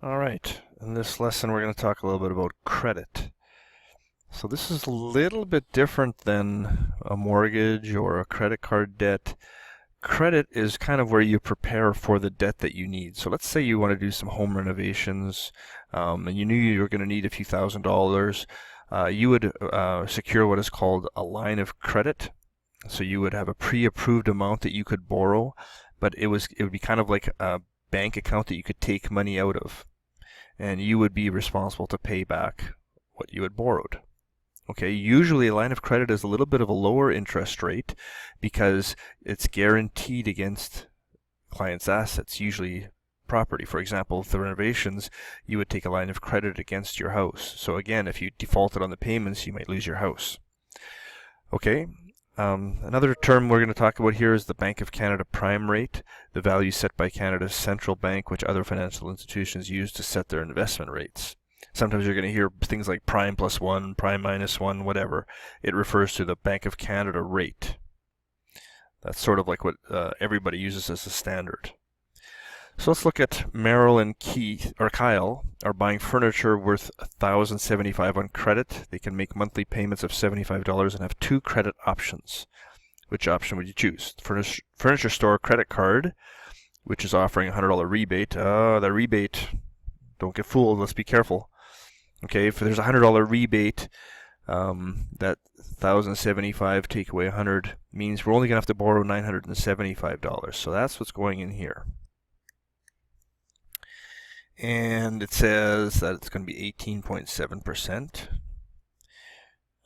All right, in this lesson we're going to talk a little bit about credit. So this is a little bit different than a mortgage or a credit card debt. Credit is kind of where you prepare for the debt that you need. So let's say you want to do some home renovations, and you knew you were going to need a few $1,000s. You would secure what is called a line of credit. So you would have a pre-approved amount that you could borrow, but it would be kind of like a bank account that you could take money out of, and you would be responsible to pay back what you had borrowed. Okay, usually a line of credit is a little bit of a lower interest rate because it's guaranteed against clients' assets, usually property. For example, if the renovations, you would take a line of credit against your house. So again, if you defaulted on the payments, you might lose your house. Okay, another term we're going to talk about here is the Bank of Canada prime rate, the value set by Canada's central bank, which other financial institutions use to set their investment rates. Sometimes you're going to hear things like prime plus one, prime minus one, whatever. It refers to the Bank of Canada rate. That's sort of like what everybody uses as a standard. So let's look at Merrill and Kyle are buying furniture worth $1,075 on credit. They can make monthly payments of $75 and have two credit options. Which option would you choose? Furniture store credit card, which is offering a $100 rebate. The rebate, don't get fooled, let's be careful. Okay, if there's a $100 rebate, that $1,075 take away $100 means we're only going to have to borrow $975. So that's what's going in here. And it says that it's going to be 18.7%.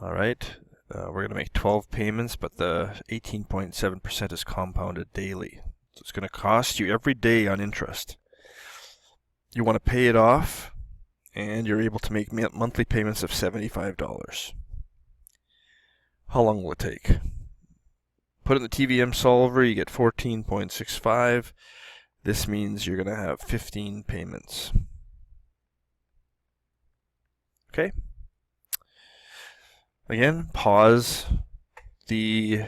All right, we're going to make 12 payments, but the 18.7% is compounded daily. So it's going to cost you every day on interest. You want to pay it off, and you're able to make monthly payments of $75. How long will it take? Put in the TVM solver, you get 14.65. This means you're going to have 15 payments. Okay. Again, pause the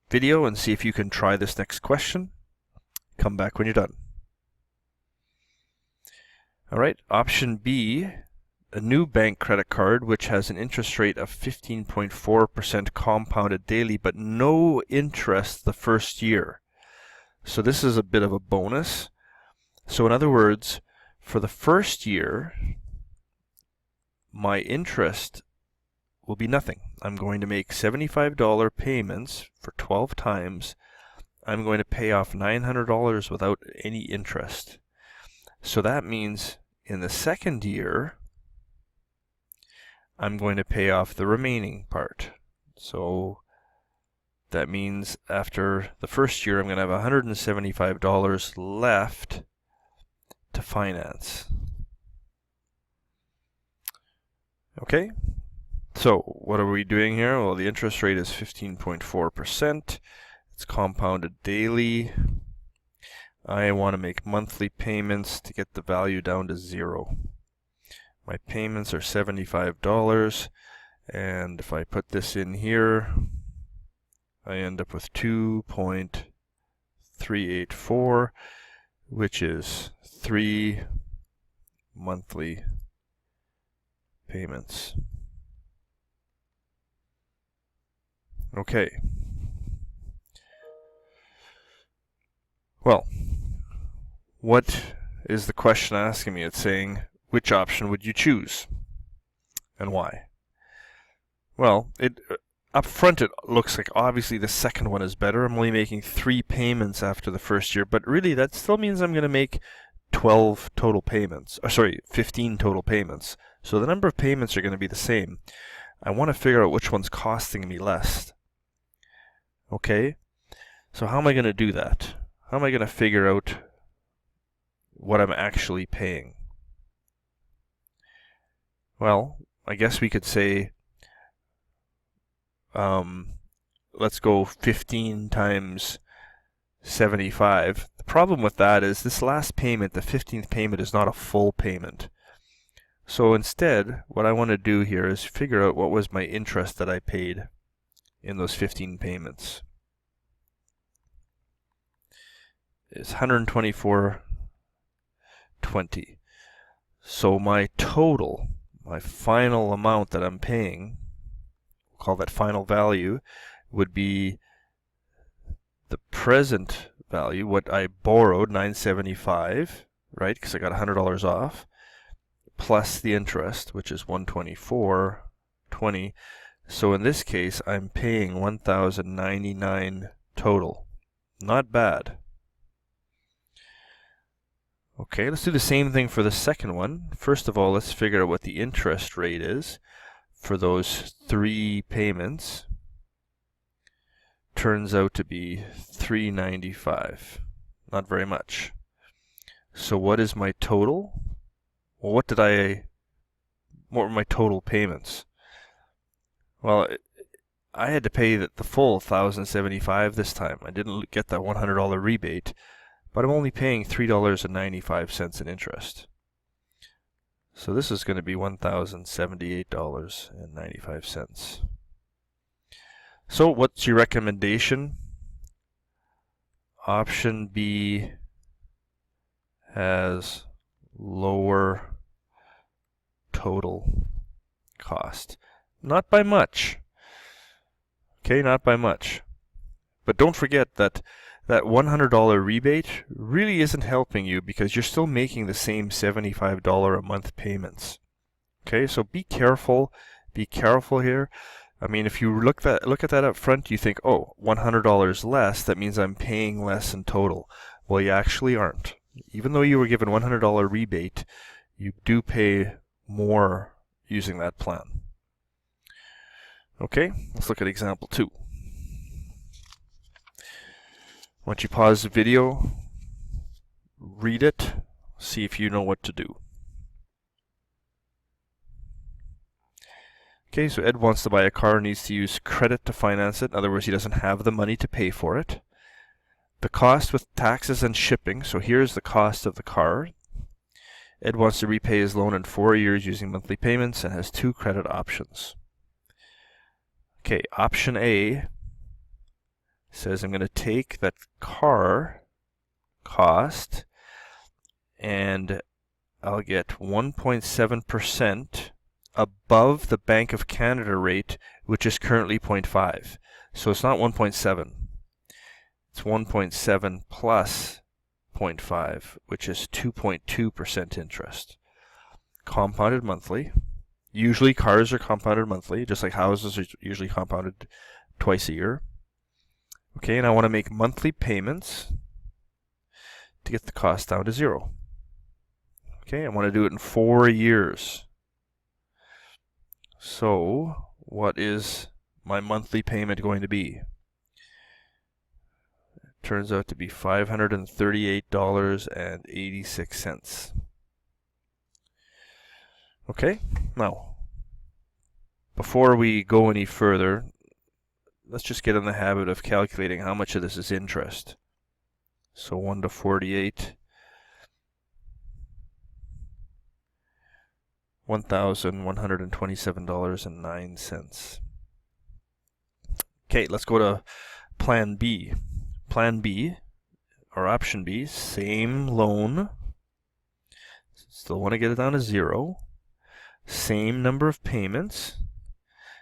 video and see if you can try this next question. Come back when you're done. All right, option B, a new bank credit card which has an interest rate of 15.4% compounded daily, but no interest the first year. So this is a bit of a bonus. So in other words, for the first year, my interest will be nothing. I'm going to make $75 payments for 12 times. I'm going to pay off $900 without any interest. So that means in the second year, I'm going to pay off the remaining part. So that means after the first year, I'm going to have $175 left to finance. Okay, so what are we doing here? Well, the interest rate is 15.4%. It's compounded daily. I want to make monthly payments to get the value down to 0. My payments are $75, and if I put this in here, I end up with 2.384, which is 3 monthly payments. Okay. Well, what is the question asking me? It's saying, which option would you choose and why? Well, up front it looks like obviously the second one is better. I'm only making 3 payments after the first year, but really that still means I'm going to make 12 total payments. 15 total payments. So the number of payments are going to be the same. I want to figure out which one's costing me less. Okay, so how am I going to do that? How am I going to figure out what I'm actually paying? Well, I guess we could say, let's go 15 times 75. The problem with that is this last payment, the 15th payment, is not a full payment. So instead, what I want to do here is figure out what was my interest that I paid in those 15 payments. It's $124.20. So my total, my final amount that I'm paying, we'll call that final value, would be the present value, what I borrowed, $975, right? Because I got $100 off, plus the interest, which is $124.20. So in this case, I'm paying $1,099 total. Not bad. Okay, let's do the same thing for the second one. First of all, let's figure out what the interest rate is for those 3 payments. Turns out to be $395. Not very much. So what is my total? Well, what were my total payments? Well, I had to pay the full $1,075 this time. I didn't get that $100 rebate, but I'm only paying $3.95 in interest. So this is going to be $1,078.95. So what's your recommendation? Option B has lower total cost. Not by much. Okay, not by much. But don't forget that that $100 rebate really isn't helping you because you're still making the same $75 a month payments. Okay, so be careful. Be careful here. I mean, if you look at that up front, you think, oh, $100 less, that means I'm paying less in total. Well, you actually aren't. Even though you were given $100 rebate, you do pay more using that plan. Okay, let's look at example 2. Why don't you pause the video, read it, see if you know what to do. Okay, so Ed wants to buy a car, needs to use credit to finance it. In other words, he doesn't have the money to pay for it. The cost with taxes and shipping, so here's the cost of the car. Ed wants to repay his loan in 4 years using monthly payments and has 2 credit options. Okay, option A says I'm going to take that car cost and I'll get 1.7% above the Bank of Canada rate, which is currently 0.5. So it's not 1.7. It's 1.7 plus 0.5, which is 2.2% interest. Compounded monthly. Usually cars are compounded monthly, just like houses are usually compounded twice a year. Okay, and I want to make monthly payments to get the cost down to 0. Okay, I want to do it in 4 years. So, what is my monthly payment going to be? It turns out to be $538.86. Okay, now, before we go any further, let's just get in the habit of calculating how much of this is interest. So 1 to 48. $1,127.09. Okay, let's go to Plan B. Plan B, or Option B, same loan. Still want to get it down to 0. Same number of payments,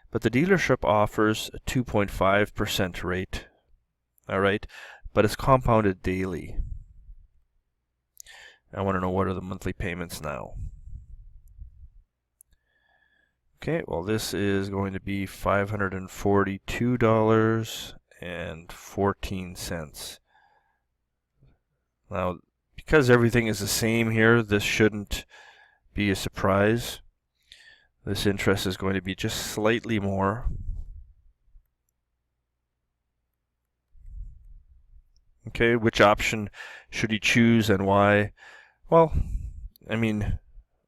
but the dealership offers a 2.5% rate. All right, but it's compounded daily. I want to know what are the monthly payments now. Okay, well this is going to be $542.14. Now, because everything is the same here, this shouldn't be a surprise. This interest is going to be just slightly more. Okay, which option should you choose and why? Well, I mean,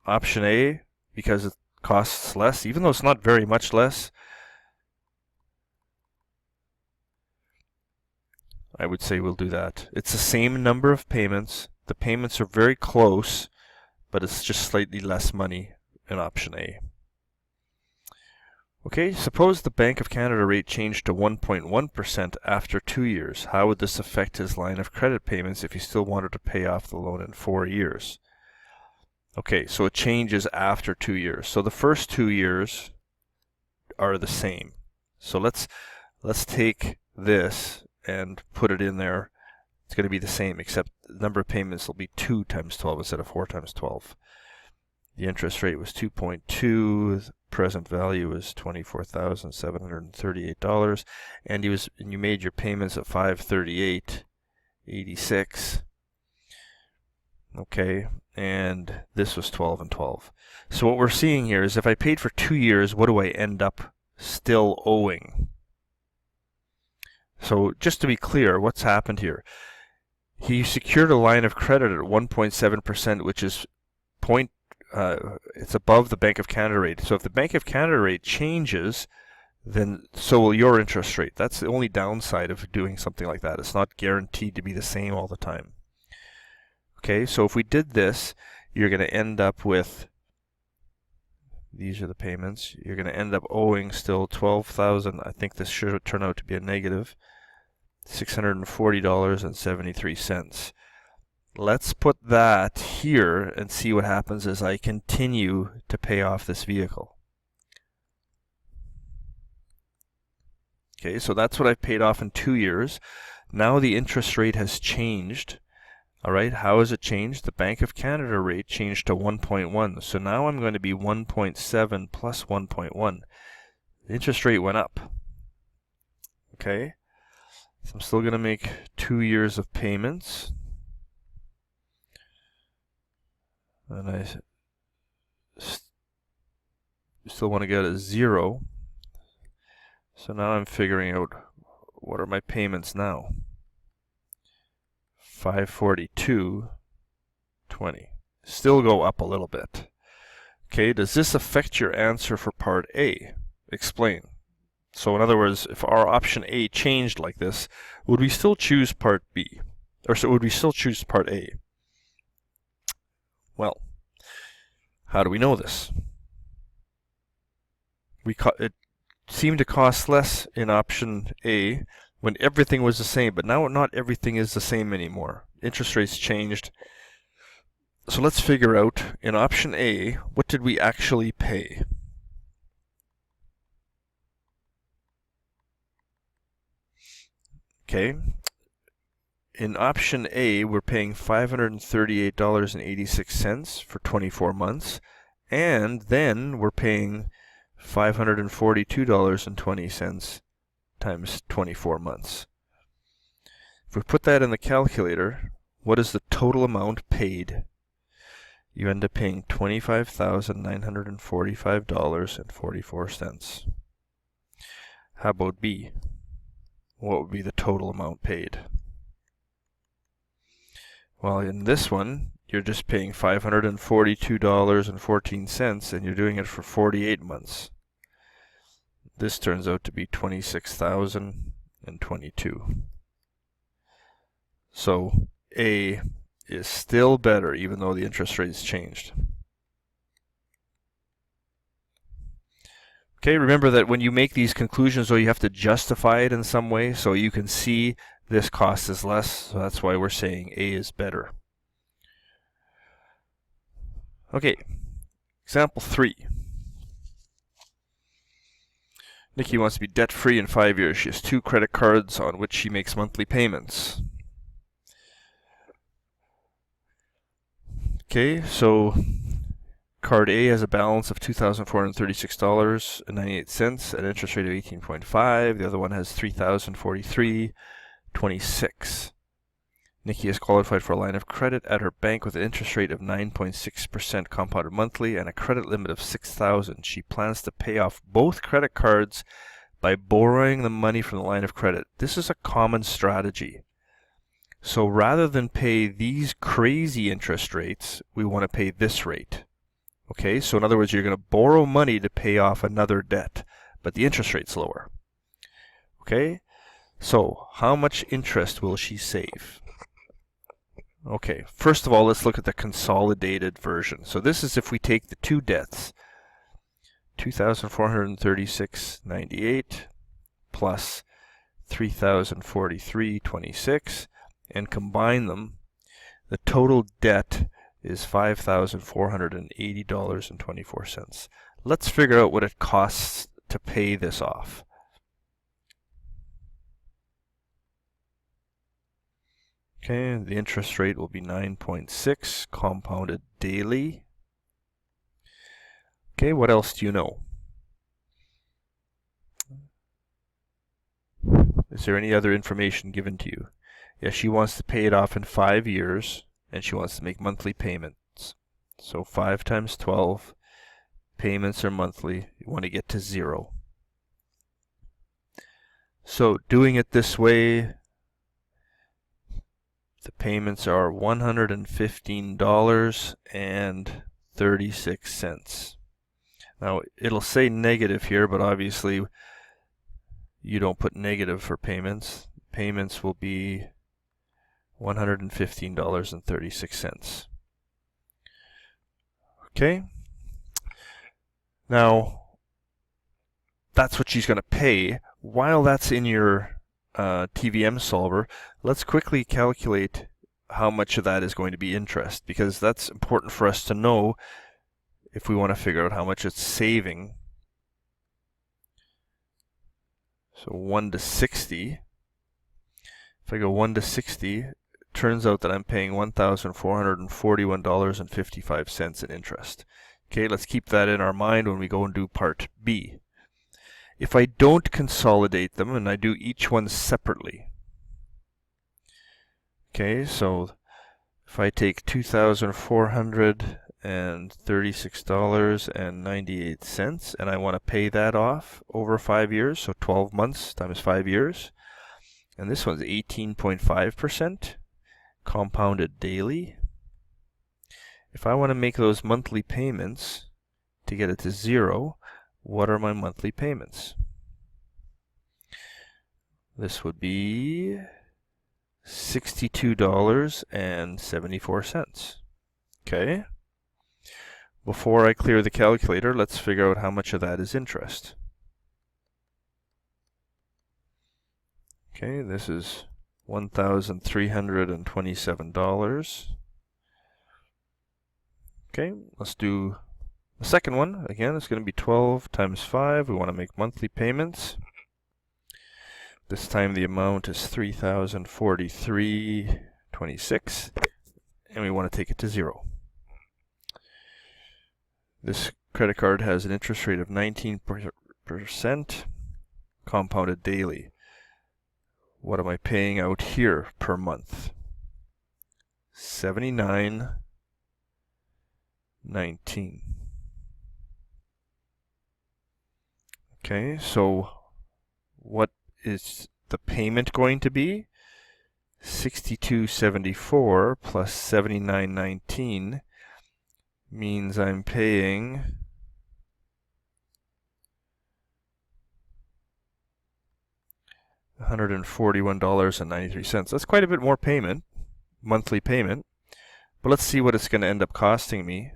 option A, because it costs less, even though it's not very much less. I would say we'll do that. It's the same number of payments. The payments are very close, but it's just slightly less money in option A. Okay, suppose the Bank of Canada rate changed to 1.1% after 2 years. How would this affect his line of credit payments if he still wanted to pay off the loan in 4 years? Okay, so it changes after 2 years. So the first 2 years are the same. So let's take this and put it in there. It's going to be the same, except the number of payments will be 2 times 12 instead of 4 times 12. The interest rate was 2.2. The present value is $24,738, and you made your payments at $538.86. Okay, and this was 12 and 12. So what we're seeing here is if I paid for 2 years, what do I end up still owing? So just to be clear, what's happened here? He secured a line of credit at 1.7%, which is it's above the Bank of Canada rate. So if the Bank of Canada rate changes, then so will your interest rate. That's the only downside of doing something like that. It's not guaranteed to be the same all the time. Okay, so if we did this, you're going to end up with, these are the payments, you're going to end up owing still $12,000, I think this should turn out to be a negative, $640.73. Let's put that here and see what happens as I continue to pay off this vehicle. Okay, so that's what I've paid off in 2 years. Now the interest rate has changed. All right, how has it changed? The Bank of Canada rate changed to 1.1. So now I'm going to be 1.7 plus 1.1. The interest rate went up. Okay, so I'm still going to make 2 years of payments. And I still want to get a 0. So now I'm figuring out what are my payments now. $542.20. Still go up a little bit. Okay, does this affect your answer for part A? Explain. So in other words, if our option A changed like this, would we still choose part B? Or so would we still choose part A? Well, how do we know this? It seemed to cost less in option A when everything was the same, but now not everything is the same anymore. Interest rates changed. So let's figure out, in option A, what did we actually pay? Okay. In option A, we're paying $538.86 for 24 months, and then we're paying $542.20 times 24 months. If we put that in the calculator, what is the total amount paid? You end up paying $25,945.44. How about B? What would be the total amount paid? Well, in this one, you're just paying $542.14, and you're doing it for 48 months. This turns out to be $26,022. So A is still better, even though the interest rates changed. Okay, remember that when you make these conclusions, though, you have to justify it in some way, so you can see this cost is less, so that's why we're saying A is better. Okay, example 3. Nikki wants to be debt-free in 5 years. She has 2 credit cards on which she makes monthly payments. Okay, so card A has a balance of $2,436.98, an interest rate of 18.5. The other one has $3,043.26. Nikki is qualified for a line of credit at her bank with an interest rate of 9.6% compounded monthly and a credit limit of $6,000. She plans to pay off both credit cards by borrowing the money from the line of credit. This is a common strategy. So rather than pay these crazy interest rates, we want to pay this rate. Okay, so in other words, you're going to borrow money to pay off another debt, but the interest rate's lower. Okay, so how much interest will she save? Okay, first of all, let's look at the consolidated version. So this is if we take the 2 debts, $2,436.98 plus $3,043.26, and combine them. The total debt is $5,480.24. Let's figure out what it costs to pay this off. Okay, the interest rate will be 9.6, compounded daily. Okay, what else do you know? Is there any other information given to you? Yeah, she wants to pay it off in 5 years, and she wants to make monthly payments. So 5 times 12, payments are monthly. You want to get to 0. So doing it this way, the payments are $115.36. Now, it'll say negative here, but obviously you don't put negative for payments. Payments will be $115.36. Okay? Now, that's what she's going to pay. While that's in your TVM solver, let's quickly calculate how much of that is going to be interest, because that's important for us to know if we want to figure out how much it's saving. So 1 to 60. If I go 1 to 60, it turns out that I'm paying $1,441.55 in interest. Okay, let's keep that in our mind when we go and do part B. If I don't consolidate them and I do each one separately, okay, so if I take $2,436.98 and I want to pay that off over 5 years, so 12 months times 5 years, and this one's 18.5% compounded daily. If I want to make those monthly payments to get it to 0, what are my monthly payments? This would be $62.74. Okay. Before I clear the calculator, let's figure out how much of that is interest. Okay, this is $1,327. Okay, let's do the second one. Again, it's going to be 12 times 5. We want to make monthly payments. This time the amount is $3,043.26, and we want to take it to 0. This credit card has an interest rate of 19% compounded daily. What am I paying out here per month? $79.19. Okay, so what is the payment going to be? $62.74 plus $79.19 means I'm paying $141.93. That's quite a bit more payment, monthly payment. But let's see what it's going to end up costing me.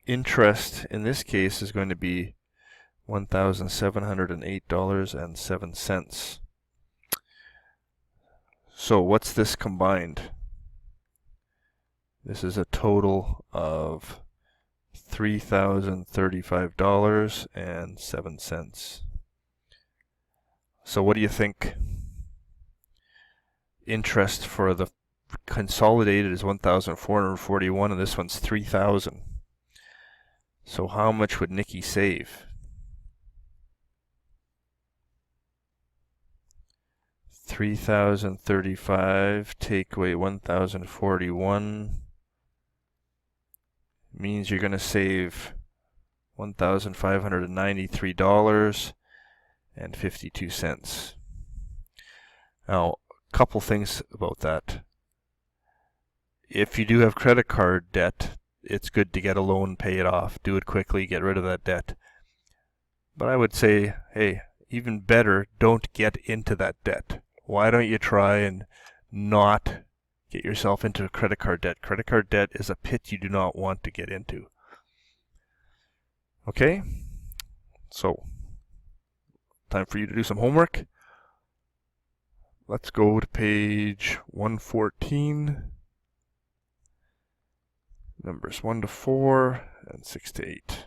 Interest in this case is going to be $1,708.07. So what's this combined? This is a total of $3,035.07. So what do you think? Interest for the consolidated is $1,441, and this one's $3,000. So how much would Nikki save? $3,035 take away $1,041 means you're going to save $1,593.52. Now, a couple things about that. If you do have credit card debt, it's good to get a loan, pay it off, do it quickly, get rid of that debt. But I would say, hey, even better, don't get into that debt. Why don't you try and not get yourself into credit card debt? Credit card debt is a pit you do not want to get into. Okay? So, time for you to do some homework. let's go to page 114. Numbers 1 to 4 and 6 to 8.